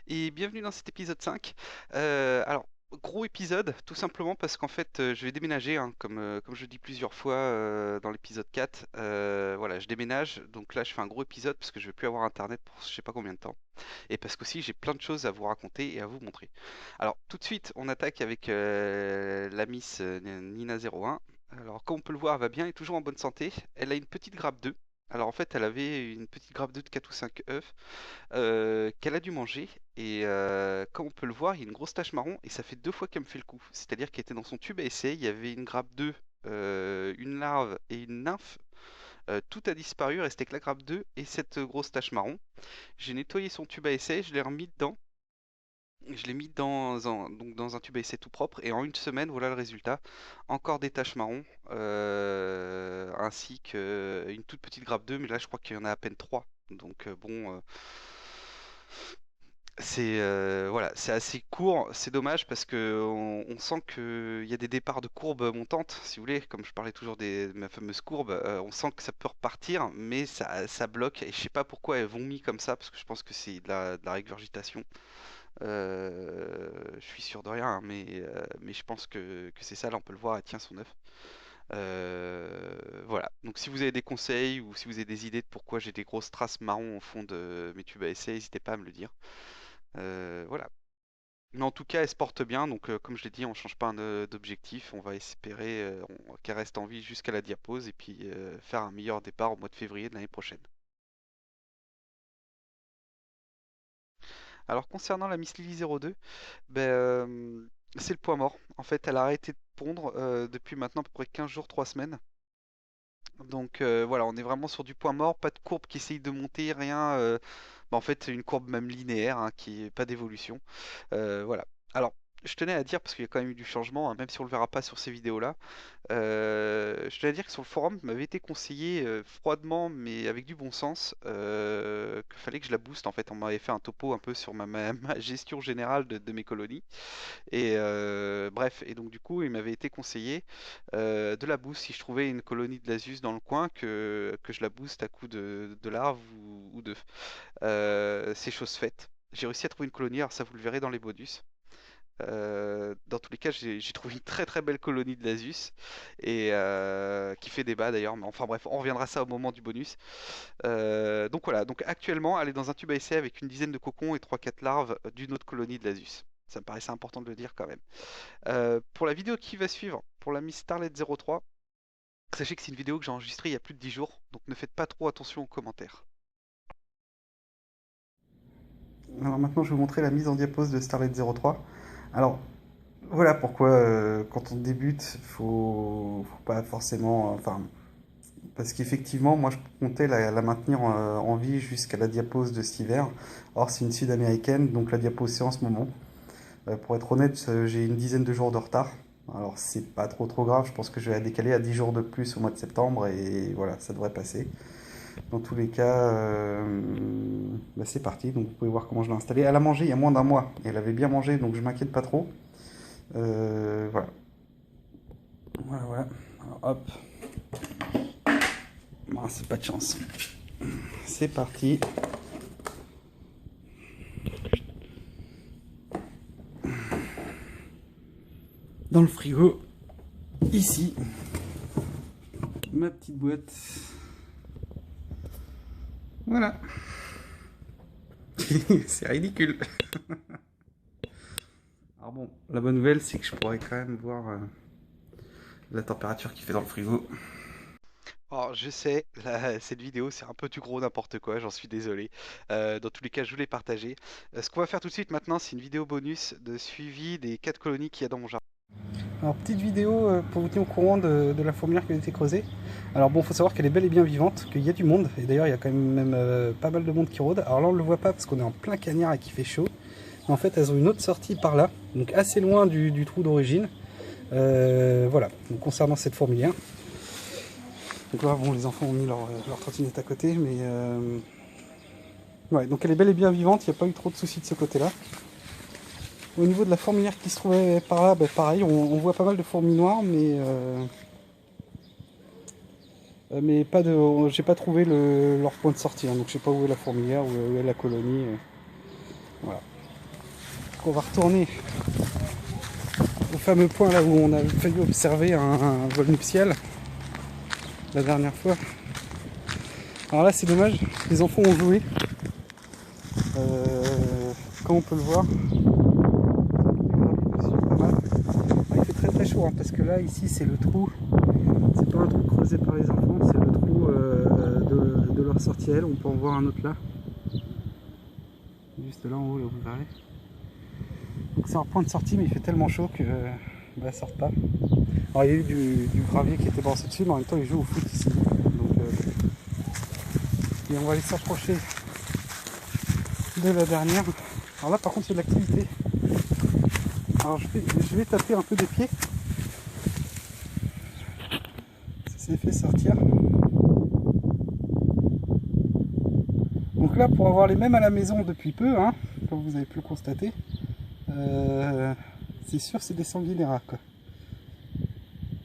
et bienvenue dans cet épisode 5. Alors, gros épisode, tout simplement parce qu'en fait, je vais déménager, hein, comme je dis plusieurs fois dans l'épisode 4. Voilà, je déménage, donc là je fais un gros épisode parce que je vais plus avoir internet pour je sais pas combien de temps. Et parce qu'aussi j'ai plein de choses à vous raconter et à vous montrer. Alors, tout de suite, on attaque avec la Miss Nina 01. Alors, comme on peut le voir, elle va bien, elle est toujours en bonne santé. Elle a une petite grappe 2. Alors en fait, elle avait une petite grappe 2 de 4 ou 5 œufs qu'elle a dû manger. Et comme on peut le voir, il y a une grosse tache marron et ça fait 2 fois qu'elle me fait le coup. C'est-à-dire qu'elle était dans son tube à essai, il y avait une grappe 2, une larve et une nymphe. Tout a disparu, il restait que la grappe 2 et cette grosse tache marron. J'ai nettoyé son tube à essai, je l'ai remis dedans. Je l'ai mis donc dans un tube à essai tout propre et en une semaine, voilà le résultat. Encore des taches marron, ainsi qu'une toute petite grappe 2, mais là je crois qu'il y en a à peine 3. Donc bon, voilà, c'est assez court, c'est dommage parce que on sent qu'il y a des départs de courbes montantes, si vous voulez, comme je parlais toujours de ma fameuse courbe, on sent que ça peut repartir, mais ça bloque, et je sais pas pourquoi elles vomit comme ça, parce que je pense que c'est de la régurgitation. Je suis sûr de rien, hein, mais je pense que c'est ça, là on peut le voir, elle tient son œuf. Voilà, donc si vous avez des conseils ou si vous avez des idées de pourquoi j'ai des grosses traces marron au fond de mes tubes à essai, n'hésitez pas à me le dire. Voilà. Mais en tout cas, elle se porte bien, donc comme je l'ai dit, on change pas d'objectif, on va espérer qu'elle reste en vie jusqu'à la diapause et puis faire un meilleur départ au mois de février de l'année prochaine. Alors concernant la Miss Lily 02, ben, c'est le point mort. En fait, elle a arrêté de pondre depuis maintenant à peu près 15 jours, 3 semaines. Donc voilà, on est vraiment sur du point mort, pas de courbe qui essaye de monter, rien. En fait, une courbe même linéaire, hein, qui est pas d'évolution. Voilà. Alors, je tenais à dire, parce qu'il y a quand même eu du changement, hein, même si on le verra pas sur ces vidéos-là, je tenais à dire que sur le forum, il m'avait été conseillé froidement, mais avec du bon sens, qu'il fallait que je la booste. En fait, on m'avait fait un topo un peu sur ma gestion générale de mes colonies. Et bref, et donc du coup, il m'avait été conseillé de la boost si je trouvais une colonie de Lasius dans le coin, que je la booste à coups de larves ou d'œufs. C'est chose faite. J'ai réussi à trouver une colonie, alors ça vous le verrez dans les bonus. Dans tous les cas, j'ai trouvé une très très belle colonie de Lasius et qui fait débat d'ailleurs. Mais enfin bref, on reviendra à ça au moment du bonus. Donc voilà, donc actuellement, elle est dans un tube à essai avec une dizaine de cocons et trois quatre larves d'une autre colonie de Lasius. Ça me paraissait important de le dire quand même. Pour la vidéo qui va suivre, pour la Miss Starlet 03, sachez que c'est une vidéo que j'ai enregistrée il y a plus de 10 jours, donc ne faites pas trop attention aux commentaires. Alors maintenant, je vais vous montrer la mise en diapose de Starlet 03. Alors, voilà pourquoi, quand on débute, faut pas forcément. Enfin, parce qu'effectivement, moi, je comptais la maintenir en vie jusqu'à la diapose de cet hiver. Or, c'est une sud-américaine, donc la diapose, c'est en ce moment. Pour être honnête, j'ai une dizaine de jours de retard. Alors, c'est pas trop grave. Je pense que je vais la décaler à 10 jours de plus au mois de septembre et voilà, ça devrait passer. Dans tous les cas, bah, c'est parti. Donc, vous pouvez voir comment je l'ai installée. Elle a mangé il y a moins d'un mois et elle avait bien mangé, donc je m'inquiète pas trop. Voilà. Voilà. Alors, hop. Bon, c'est pas de chance. C'est parti. Dans le frigo, ici, ma petite boîte. Voilà. C'est ridicule. Alors bon, la bonne nouvelle, c'est que je pourrais quand même voir la température qu'il fait dans le frigo. Alors, je sais, cette vidéo, c'est un peu du gros n'importe quoi, j'en suis désolé. Dans tous les cas, je voulais partager. Ce qu'on va faire tout de suite maintenant, c'est une vidéo bonus de suivi des 4 colonies qu'il y a dans mon jardin. Alors, petite vidéo pour vous tenir au courant de la fourmilière qui a été creusée. Alors bon, faut savoir qu'elle est bel et bien vivante, qu'il y a du monde, et d'ailleurs il y a quand même pas mal de monde qui rôde. Alors là on ne le voit pas parce qu'on est en plein cagnard et qu'il fait chaud. Mais en fait elles ont une autre sortie par là, donc assez loin du trou d'origine. Voilà, donc concernant cette fourmilière. Donc là bon, les enfants ont mis leur trottinette à côté, mais ouais, donc elle est bel et bien vivante, il n'y a pas eu trop de soucis de ce côté là. Au niveau de la fourmilière qui se trouvait par là, bah, pareil, on voit pas mal de fourmis noires, mais pas de, j'ai pas trouvé leur point de sortie, hein, donc je sais pas où est la fourmilière, où est la colonie. Voilà. Donc on va retourner au fameux point là où on a failli observer un vol nuptial la dernière fois. Alors là c'est dommage, les enfants ont joué. Comme on peut le voir, il fait très très chaud hein, parce que là ici c'est le trou, c'est pas un trou creusé par les enfants, c'est le trou de leur sortie à elle. On peut en voir un autre là, juste là en haut, là vous verrez. Donc c'est un point de sortie, mais il fait tellement chaud que bah, ça sort pas. Alors il y a eu du gravier qui était balancé dessus, mais en même temps il joue au foot ici. Donc, et on va aller s'approcher de la dernière. Alors là par contre il y a de l'activité. Alors je vais taper un peu des pieds. Ça s'est fait sortir. Donc là pour avoir les mêmes à la maison depuis peu, hein, comme vous avez pu le constater, c'est sûr c'est des sanguinera quoi.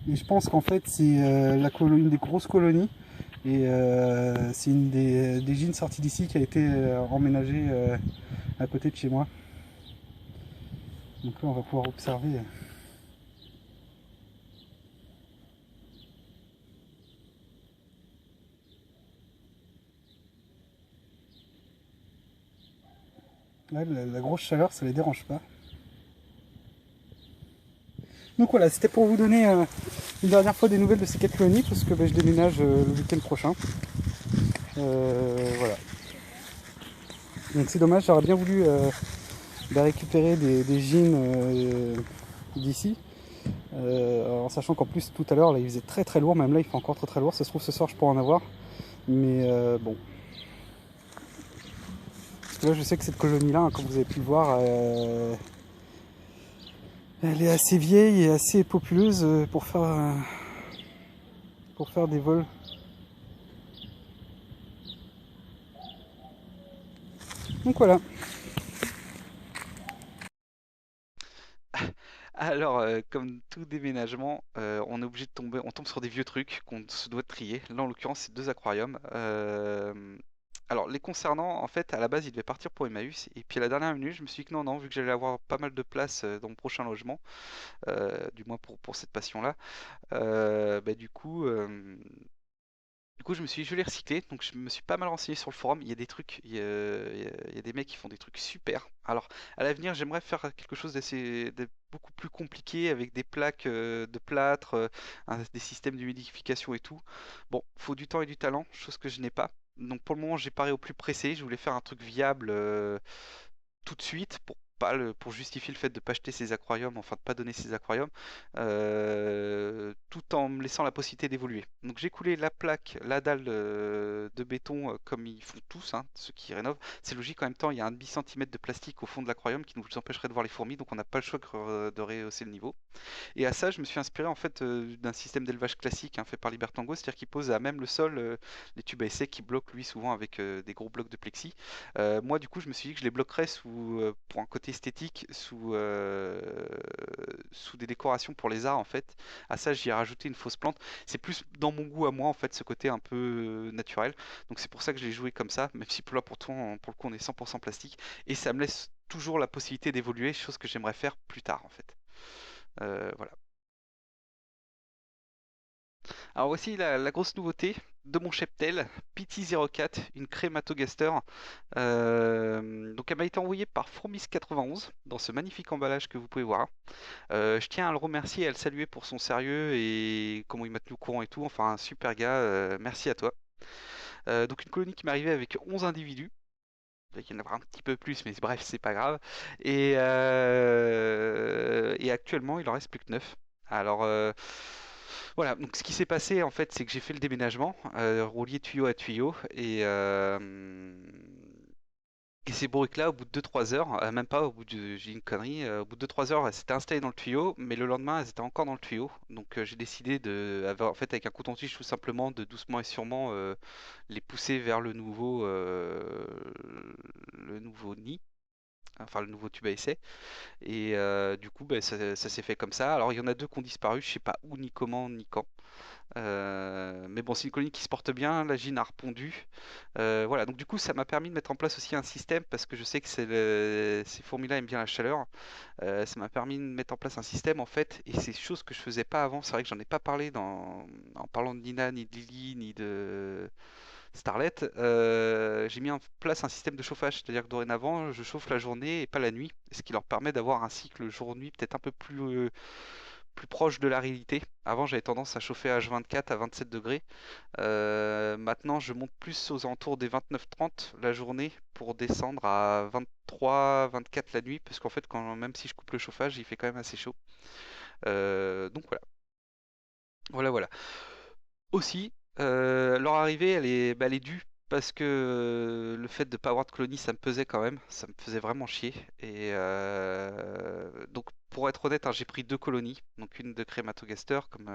Et je pense qu'en fait c'est une des grosses colonies. Et c'est une des gînes sorties d'ici qui a été emménagée à côté de chez moi. Donc là on va pouvoir observer. Là, la grosse chaleur ça les dérange pas. Donc voilà, c'était pour vous donner une dernière fois des nouvelles de ces 4 colonies parce que je déménage le week-end prochain. Voilà. Donc c'est dommage, j'aurais bien voulu récupérer des gînes d'ici. En sachant qu'en plus tout à l'heure là il faisait très très lourd, même là il fait encore très très lourd, ça se trouve ce soir je pourrais en avoir. Mais bon. Parce que là je sais que cette colonie là, hein, comme vous avez pu le voir, elle est assez vieille et assez populeuse pour faire des vols. Donc voilà. Alors, comme tout déménagement, on est obligé de on tombe sur des vieux trucs qu'on se doit de trier. Là, en l'occurrence, c'est 2 aquariums. Alors, les concernant, en fait, à la base, ils devaient partir pour Emmaüs. Et puis, à la dernière minute, je me suis dit que non, non, vu que j'allais avoir pas mal de place dans mon prochain logement, du moins pour cette passion-là, bah, du coup, je me suis dit, je vais les recycler. Donc, je me suis pas mal renseigné sur le forum. Il y a des trucs, il y a des mecs qui font des trucs super. Alors, à l'avenir, j'aimerais faire quelque chose beaucoup plus compliqué avec des plaques de plâtre, des systèmes d'humidification et tout. Bon, faut du temps et du talent, chose que je n'ai pas. Donc, pour le moment, j'ai paré au plus pressé. Je voulais faire un truc viable tout de suite pour justifier le fait de ne pas acheter ces aquariums, enfin de pas donner ces aquariums, tout en me laissant la possibilité d'évoluer. Donc j'ai coulé la plaque, la dalle de béton comme ils font tous, hein, ceux qui rénovent. C'est logique en même temps, il y a un demi-centimètre de plastique au fond de l'aquarium qui nous empêcherait de voir les fourmis, donc on n'a pas le choix de rehausser le niveau. Et à ça, je me suis inspiré en fait d'un système d'élevage classique hein, fait par Libertango, c'est-à-dire qu'il pose à même le sol les tubes à essai qui bloquent lui souvent avec des gros blocs de plexi. Moi, du coup, je me suis dit que je les bloquerais pour un côté esthétique, sous des décorations pour les arts en fait. À ça, j'y ai rajouté une fausse plante. C'est plus dans mon goût à moi en fait, ce côté un peu naturel. Donc c'est pour ça que je l'ai joué comme ça, même si pour le coup, on est 100% plastique. Et ça me laisse toujours la possibilité d'évoluer, chose que j'aimerais faire plus tard en fait. Voilà. Alors voici la grosse nouveauté de mon cheptel, PT04, une crématogaster. Donc elle m'a été envoyée par Fourmis91 dans ce magnifique emballage que vous pouvez voir. Je tiens à le remercier et à le saluer pour son sérieux et comment il m'a tenu au courant et tout. Enfin un super gars, merci à toi. Donc une colonie qui m'arrivait avec 11 individus. Il y en aura un petit peu plus, mais bref, c'est pas grave. Et actuellement, il en reste plus que 9. Alors, voilà, donc ce qui s'est passé en fait, c'est que j'ai fait le déménagement, relié tuyau à tuyau, et ces bruits-là, au bout de 2-3 heures, même pas, j'ai une connerie, au bout de 2-3 heures, elles s'étaient installées dans le tuyau, mais le lendemain, elles étaient encore dans le tuyau. Donc j'ai décidé en fait, avec un coton-tige tout simplement, de doucement et sûrement les pousser vers le nouveau nid, enfin le nouveau tube à essai. Et du coup, bah, ça s'est fait comme ça. Alors il y en a deux qui ont disparu, je sais pas où, ni comment, ni quand. Mais bon, c'est une colonie qui se porte bien, la gine a repondu. Voilà, donc du coup, ça m'a permis de mettre en place aussi un système, parce que je sais que ces fourmis-là aiment bien la chaleur. Ça m'a permis de mettre en place un système, en fait, et c'est chose que je faisais pas avant. C'est vrai que j'en ai pas parlé en parlant de Nina, ni de Lily, ni de Starlet. J'ai mis en place un système de chauffage, c'est-à-dire que dorénavant, je chauffe la journée et pas la nuit, ce qui leur permet d'avoir un cycle jour-nuit peut-être un peu plus proche de la réalité. Avant, j'avais tendance à chauffer H24 à 27 degrés. Maintenant, je monte plus aux alentours des 29-30 la journée pour descendre à 23-24 la nuit, parce qu'en fait, même si je coupe le chauffage, il fait quand même assez chaud. Donc voilà, voilà, voilà. Aussi, leur arrivée, elle est due parce que le fait de pas avoir de colonie, ça me pesait quand même, ça me faisait vraiment chier. Et donc, pour être honnête, hein, j'ai pris deux colonies, donc une de Crématogaster, comme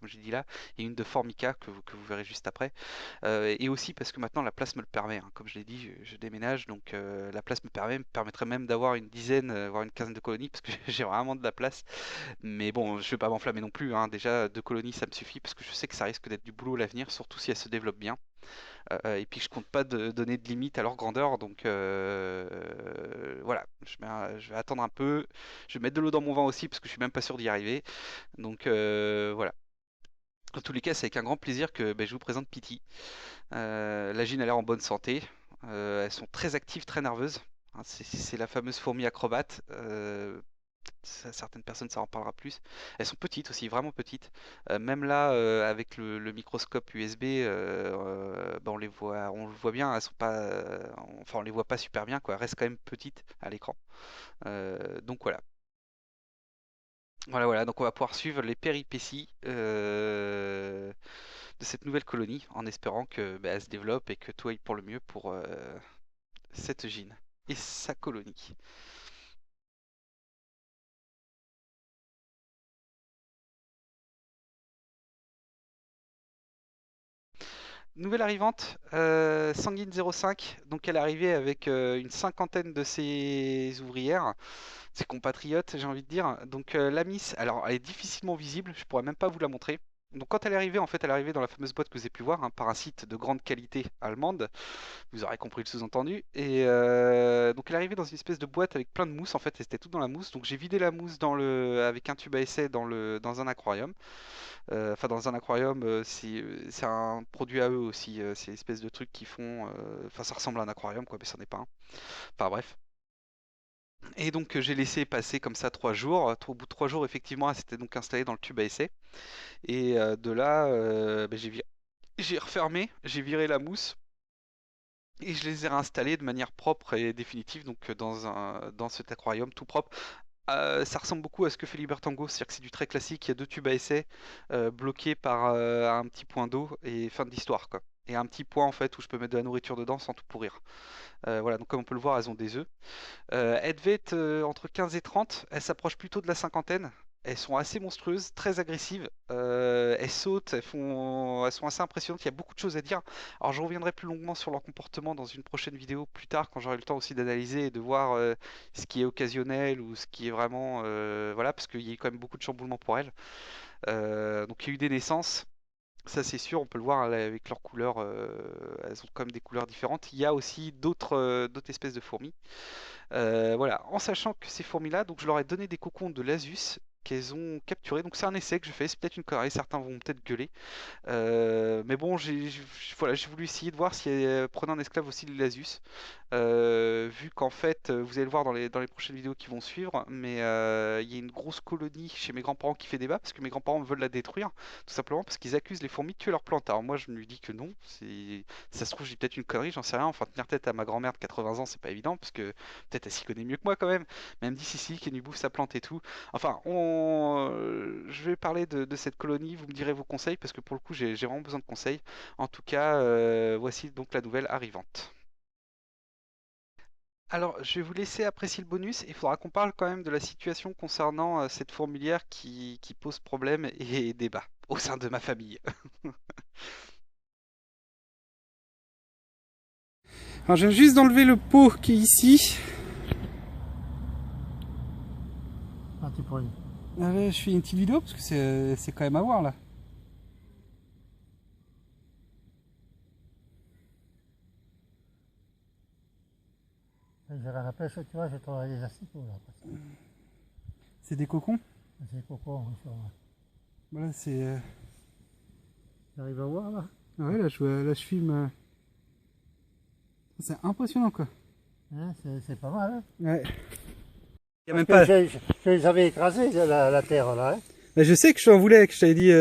j'ai dit là, et une de Formica que vous verrez juste après. Et aussi parce que maintenant la place me le permet, hein. Comme je l'ai dit, je déménage, donc la place me permettrait même d'avoir une dizaine, voire une quinzaine de colonies, parce que j'ai vraiment de la place. Mais bon, je vais pas m'enflammer non plus, hein. Déjà, deux colonies, ça me suffit parce que je sais que ça risque d'être du boulot à l'avenir, surtout si elles se développent bien. Et puis, je compte pas donner de limite à leur grandeur, donc voilà. Je vais attendre un peu. Je vais mettre de l'eau dans mon vin aussi parce que je suis même pas sûr d'y arriver. Donc voilà. En tous les cas, c'est avec un grand plaisir que je vous présente Pity. La gine a l'air en bonne santé. Elles sont très actives, très nerveuses. Hein, c'est la fameuse fourmi acrobate. Certaines personnes, ça en parlera plus. Elles sont petites aussi, vraiment petites. Même là, avec le microscope USB, on le voit bien. Elles sont pas, enfin, on les voit pas super bien, quoi. Elles restent quand même petites à l'écran. Donc voilà. Voilà, voilà. Donc on va pouvoir suivre les péripéties de cette nouvelle colonie, en espérant que elle se développe et que tout aille pour le mieux pour cette gine et sa colonie. Nouvelle arrivante, Sanguine 05, donc elle est arrivée avec une cinquantaine de ses ouvrières, ses compatriotes, j'ai envie de dire. Donc la Miss, alors elle est difficilement visible, je pourrais même pas vous la montrer. Donc quand elle est arrivée, en fait, elle est arrivée dans la fameuse boîte que vous avez pu voir, hein, par un site de grande qualité allemande. Vous aurez compris le sous-entendu. Et donc elle est arrivée dans une espèce de boîte avec plein de mousse. En fait, elle était tout dans la mousse. Donc j'ai vidé la mousse avec un tube à essai dans un aquarium. Enfin, dans un aquarium, c'est un produit à eux aussi. C'est l'espèce de truc qu'ils font. Enfin, ça ressemble à un aquarium, quoi, mais ça n'est pas un. Enfin, bref. Et donc, j'ai laissé passer comme ça 3 jours. Au bout de 3 jours, effectivement, elle s'était donc installée dans le tube à essai. Et de là, j'ai refermé, j'ai viré la mousse. Et je les ai réinstallés de manière propre et définitive, donc dans cet aquarium tout propre. Ça ressemble beaucoup à ce que fait Libertango, c'est-à-dire que c'est du très classique, il y a deux tubes à essai bloqués par un petit point d'eau et fin de l'histoire, quoi. Et un petit point en fait où je peux mettre de la nourriture dedans sans tout pourrir. Voilà, donc comme on peut le voir, elles ont des œufs. Elles devaient être entre 15 et 30, elles s'approchent plutôt de la cinquantaine. Elles sont assez monstrueuses, très agressives. Elles sautent, elles sont assez impressionnantes. Il y a beaucoup de choses à dire. Alors je reviendrai plus longuement sur leur comportement dans une prochaine vidéo plus tard, quand j'aurai le temps aussi d'analyser et de voir ce qui est occasionnel ou ce qui est vraiment, voilà, parce qu'il y a eu quand même beaucoup de chamboulements pour elles. Donc il y a eu des naissances. Ça c'est sûr, on peut le voir là, avec leurs couleurs, elles ont quand même des couleurs différentes. Il y a aussi d'autres espèces de fourmis. Voilà, en sachant que ces fourmis-là, donc je leur ai donné des cocons de Lasus qu'elles ont capturés. Donc c'est un essai que je fais, c'est peut-être une connerie, certains vont peut-être gueuler. Mais bon, voilà, j'ai voulu essayer de voir si elle prenait en esclave aussi le Lasus. Vu qu'en fait, vous allez le voir dans les prochaines vidéos qui vont suivre, mais il y a une grosse colonie chez mes grands-parents qui fait débat parce que mes grands-parents veulent la détruire, tout simplement parce qu'ils accusent les fourmis de tuer leurs plantes. Alors moi, je me dis que non, ça se trouve, j'ai peut-être une connerie, j'en sais rien. Enfin, tenir tête à ma grand-mère de 80 ans, c'est pas évident parce que peut-être elle s'y connaît mieux que moi quand même. Mais elle me dit si, qu'elle lui bouffe sa plante et tout. Enfin, je vais parler de cette colonie, vous me direz vos conseils parce que pour le coup, j'ai vraiment besoin de conseils. En tout cas, voici donc la nouvelle arrivante. Alors, je vais vous laisser apprécier le bonus. Il faudra qu'on parle quand même de la situation concernant cette fourmilière qui pose problème et débat au sein de ma famille. Alors, je viens juste d'enlever le pot qui est ici. Ah, tu pourrais. Je fais une petite vidéo parce que c'est quand même à voir là. Quand j'irai à la pêche, tu vois, je trouverai des asticots là. C'est des cocons? C'est coco, oui, sûrement. Voilà, c'est. T'arrives à voir là? Ouais, là, je filme. C'est impressionnant, quoi. Hein, c'est pas mal, hein? Ouais. Y a Parce même que pas. je les avais écrasés, la terre là. Hein. Bah, je sais que je t'en voulais, que je t'avais dit.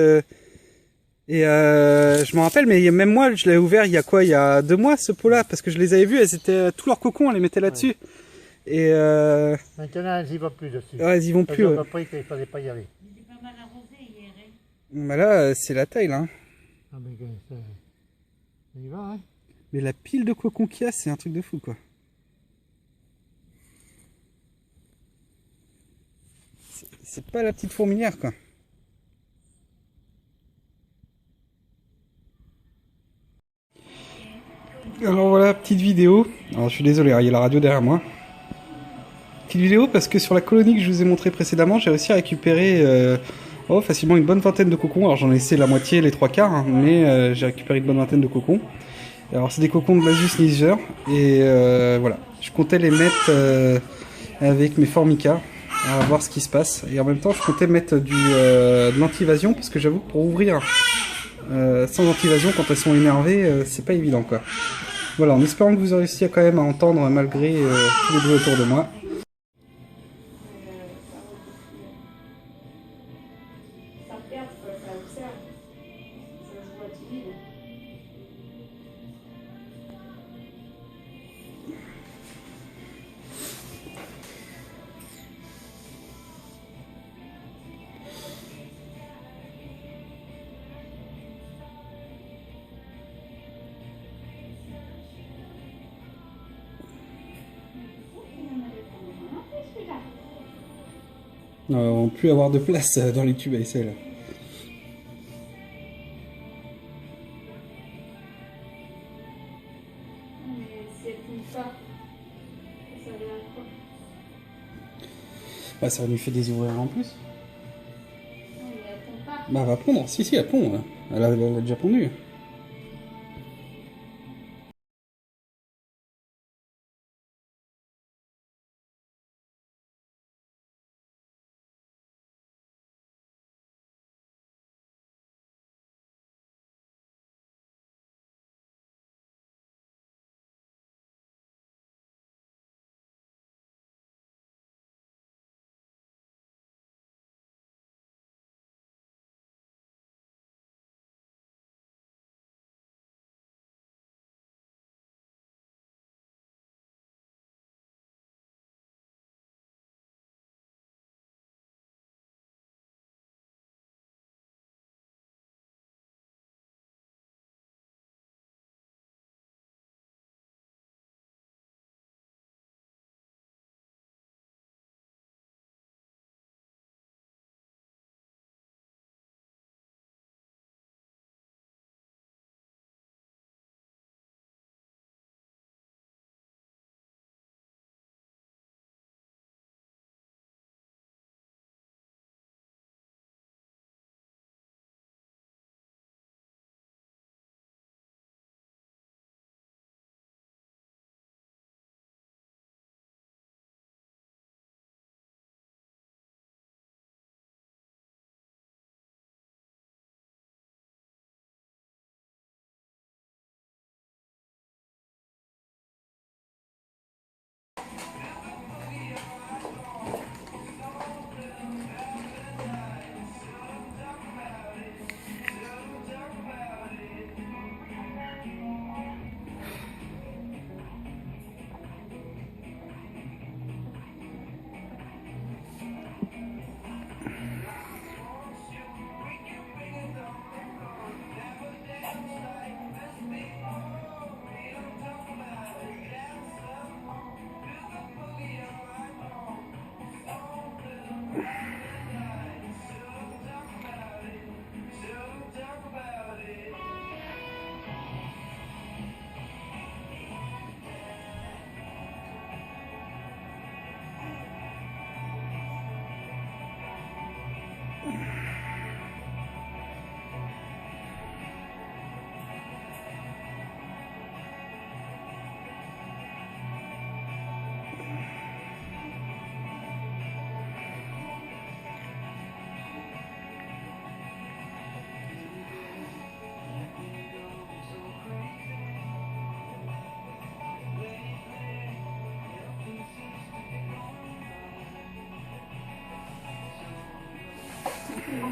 Je m'en rappelle, mais même moi, je l'avais ouvert il y a quoi? Il y a 2 mois, ce pot-là, parce que je les avais vus, elles étaient tous leurs cocons, on les mettait là-dessus. Ouais. Et Maintenant, elles y vont plus dessus. ouais, elles y vont plus. Elles ont Ouais. compris qu'il fallait pas y aller. Il est pas mal arrosé hier. Hein. Bah là, c'est la taille, là. Hein. Ah, mais ça y va, hein? Mais la pile de cocons qu'il y a, c'est un truc de fou, quoi. C'est pas la petite fourmilière, quoi. Alors voilà, petite vidéo. Alors je suis désolé, il y a la radio derrière moi. Petite vidéo parce que sur la colonie que je vous ai montré précédemment, j'ai réussi à récupérer facilement une bonne vingtaine de cocons. Alors j'en ai laissé la moitié, les 3/4, hein, mais j'ai récupéré une bonne vingtaine de cocons. Alors c'est des cocons de l'Asus Niger et voilà, je comptais les mettre avec mes Formica. On va voir ce qui se passe. Et en même temps, je comptais mettre de l'anti-évasion parce que j'avoue que pour ouvrir sans anti-évasion quand elles sont énervées, c'est pas évident, quoi. Voilà, en espérant que vous aurez réussi quand même à entendre malgré tous les bruits autour de moi. Ça regarde, quoi, ça observe, ça se voit timide. On ne plus avoir de place dans les tubes à aisselle. Mais si elle tombe pas, ça va à quoi? Bah, ça lui fait des ouvrières en plus. Non, mais elle tombe pas. Bah, elle va pondre. Si, elle pond. Elle a déjà pondu.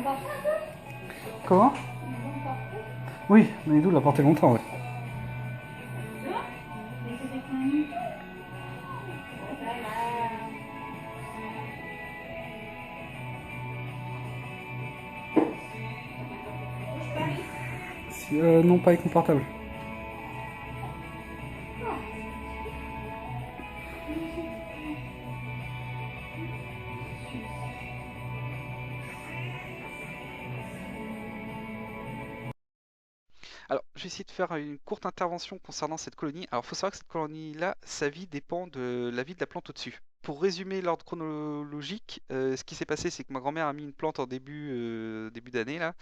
porté un peu? Comment? Ils l'ont porté? Oui, Manidou l'a porté longtemps, ouais. Tu vois? Mais c'était qu'un mouton. Oh, ça va. Bouge pas, Alice. Non, pas avec mon portable. Alors, je vais essayer de faire une courte intervention concernant cette colonie. Alors, il faut savoir que cette colonie-là, sa vie dépend de la vie de la plante au-dessus. Pour résumer l'ordre chronologique, ce qui s'est passé, c'est que ma grand-mère a mis une plante en début d'année, là.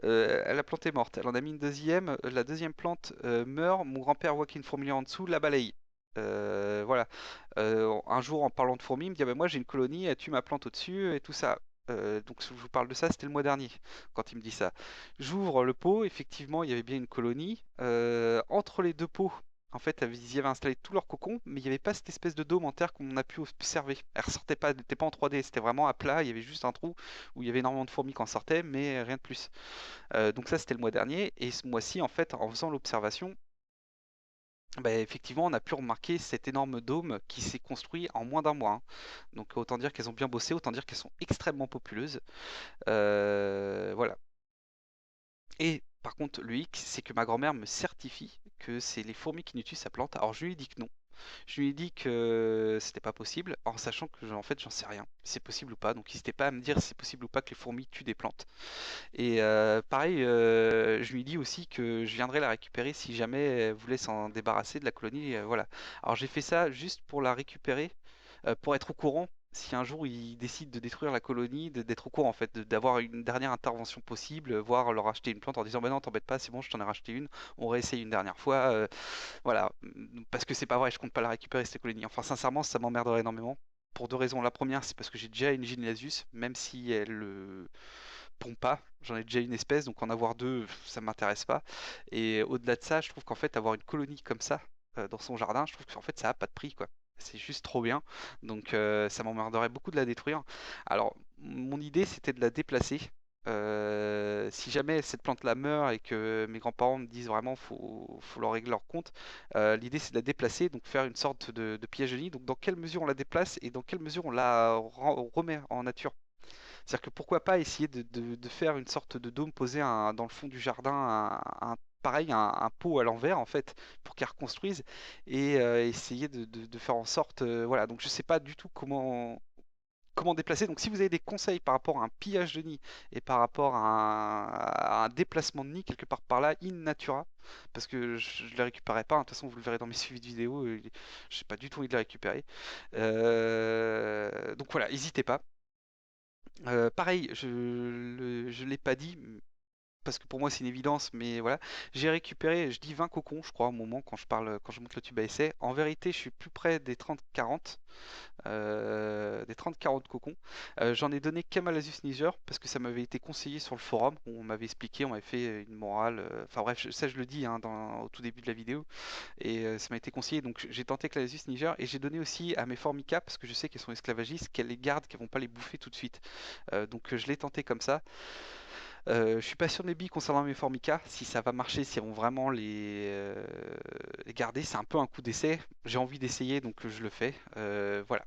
La plante est morte. Elle en a mis une deuxième. La deuxième plante meurt. Mon grand-père voit qu'il y a une fourmilière en dessous, la balaye. Voilà. Un jour, en parlant de fourmis, il me dit ah ben moi j'ai une colonie, elle tue ma plante au-dessus et tout ça. Donc je vous parle de ça, c'était le mois dernier quand il me dit ça. J'ouvre le pot, effectivement il y avait bien une colonie. Entre les deux pots, en fait ils y avaient installé tous leurs cocons, mais il n'y avait pas cette espèce de dôme en terre qu'on a pu observer. Elle ressortait pas, elle n'était pas en 3D, c'était vraiment à plat, il y avait juste un trou où il y avait énormément de fourmis qui en sortaient, mais rien de plus. Donc ça c'était le mois dernier, et ce mois-ci en fait en faisant l'observation, bah, effectivement, on a pu remarquer cet énorme dôme qui s'est construit en moins d'un mois, hein. Donc autant dire qu'elles ont bien bossé, autant dire qu'elles sont extrêmement populeuses. Voilà. Et par contre, le hic, c'est que ma grand-mère me certifie que c'est les fourmis qui nous tuent sa plante. Alors je lui ai dit que non. Je lui ai dit que c'était pas possible, en sachant que en fait j'en sais rien, si c'est possible ou pas. Donc n'hésitez pas à me dire si c'est possible ou pas que les fourmis tuent des plantes. Et pareil, je lui dis aussi que je viendrai la récupérer si jamais elle voulait s'en débarrasser de la colonie. Voilà. Alors j'ai fait ça juste pour la récupérer, pour être au courant. Si un jour ils décident de détruire la colonie, d'être au courant en fait, d'avoir une dernière intervention possible, voire leur acheter une plante en disant bah non t'embête pas, c'est bon, je t'en ai racheté une, on réessaye une dernière fois, voilà, parce que c'est pas vrai, je compte pas la récupérer cette colonie. Enfin sincèrement ça m'emmerderait énormément. Pour deux raisons. La première c'est parce que j'ai déjà une Gymnasius, même si elle pond pas. J'en ai déjà une espèce, donc en avoir deux, ça m'intéresse pas. Et au-delà de ça, je trouve qu'en fait, avoir une colonie comme ça dans son jardin, je trouve qu'en fait, ça a pas de prix, quoi. C'est juste trop bien. Donc ça m'emmerderait beaucoup de la détruire. Alors, mon idée, c'était de la déplacer. Si jamais cette plante-là meurt et que mes grands-parents me disent vraiment faut leur régler leur compte, l'idée c'est de la déplacer, donc faire une sorte de piège de nid. Donc dans quelle mesure on la déplace et dans quelle mesure on la remet en nature. C'est-à-dire que pourquoi pas essayer de faire une sorte de dôme posé dans le fond du jardin, pareil, un pot à l'envers en fait, pour qu'ils reconstruisent et essayer de faire en sorte, voilà. Donc je sais pas du tout comment déplacer. Donc si vous avez des conseils par rapport à un pillage de nid et par rapport à un déplacement de nid quelque part par là, in natura, parce que je ne les récupérerai pas, hein. De toute façon vous le verrez dans mes suivis de vidéos, je n'ai pas du tout envie de les récupérer. Donc voilà, n'hésitez pas. Pareil, je l'ai pas dit parce que pour moi c'est une évidence, mais voilà, j'ai récupéré, je dis 20 cocons, je crois, au moment quand je parle, quand je monte le tube à essai. En vérité, je suis plus près des 30-40, des 30-40 cocons. J'en ai donné qu'à Malasus Niger parce que ça m'avait été conseillé sur le forum. On m'avait expliqué, on m'avait fait une morale. Enfin bref, ça je le dis hein, au tout début de la vidéo. Et ça m'a été conseillé. Donc j'ai tenté Malasus Niger et j'ai donné aussi à mes Formica parce que je sais qu'elles sont esclavagistes, qu'elles les gardent, qu'elles vont pas les bouffer tout de suite. Donc je l'ai tenté comme ça. Je suis pas sûr de mes billes concernant mes Formica, si ça va marcher, si elles vont vraiment les garder. C'est un peu un coup d'essai. J'ai envie d'essayer, donc je le fais. Voilà.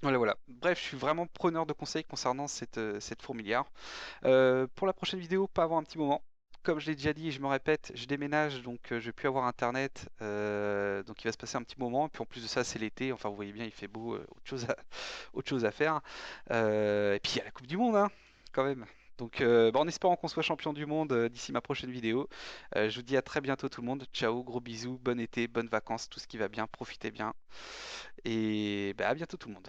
Voilà, voilà. Bref, je suis vraiment preneur de conseils concernant cette fourmilière. Pour la prochaine vidéo, pas avant un petit moment. Comme je l'ai déjà dit et je me répète, je déménage, donc je vais plus avoir internet. Donc il va se passer un petit moment. Puis en plus de ça, c'est l'été. Enfin, vous voyez bien, il fait beau. Autre chose à faire. Et puis il y a la Coupe du Monde, hein, quand même. Donc bah, en espérant qu'on soit champion du monde d'ici ma prochaine vidéo. Je vous dis à très bientôt tout le monde. Ciao, gros bisous, bon été, bonnes vacances, tout ce qui va bien, profitez bien. Et bah, à bientôt tout le monde.